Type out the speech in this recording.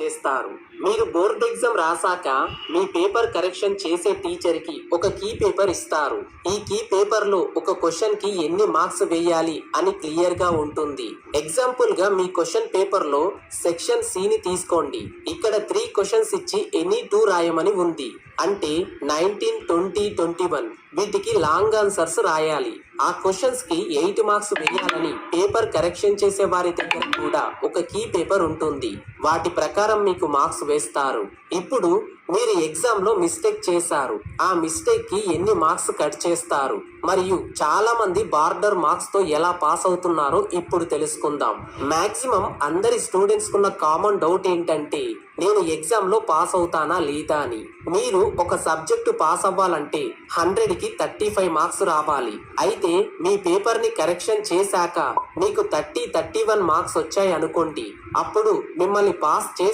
చేస్తారు. మీరు board exam రాసాక మీ paper correction చేసే టీచర్ కి ఒక కీ పేపర్ ఇస్తారు. ఈ కీ పేపర్ లో ఒక క్వశ్చన్ కి ఎన్ని మార్క్స్ వేయాలి అని క్లియర్ గా ఉంటుంది. ఎగ్జాంపుల్ గా మీ క్వశ్చన్ పేపర్ లో సెక్షన్ సి ని తీసుకోండి. ఇక్కడ 3 క్వశ్చన్స్ ఇచ్చి ఎనీ 2 రాయమని ఉంది. అంటే 19, 20, 21 వీటికి లాంగ్ ఆన్సర్స్ రాయాలి. ఆ క్వశ్చన్స్ కి 8 మార్క్స్ వేయాలని పేపర్ కరెక్షన్ చేసే వారి దగ్గర కూడా ఒక కీ పేపర్ ఉంటుంది. వాటి ప్రకారం మీకు మార్క్స్ వేస్తారు. ఇప్పుడు మీరు ఎగ్జామ్ లో మిస్టేక్ చేశారు. ఆ మిస్టేక్ కి ఎన్ని మార్క్స్ కట్ చేస్తారు, మరియు చాలా మంది బార్డర్ మార్క్స్ తో ఎలా పాస్ అవుతున్నారో ఇప్పుడు తెలుసుకుందాం. మాక్సిమం అందరి స్టూడెంట్స్ కున్న కామన్ డౌట్ ఏంటంటే నేను ఎగ్జామ్ లో పాస్ అవుతానా లేదా అని. మీరు ఒక సబ్జెక్టు పాస్ అవ్వాలంటే 100 కి 35 మార్క్స్ రావాలి. అయితే మీ పేపర్ ని కరెక్షన్ చేశాక మీకు 31 మార్క్స్ వచ్చాయి అనుకోండి. అప్పుడు మిమ్మల్ని పాస్ చేసి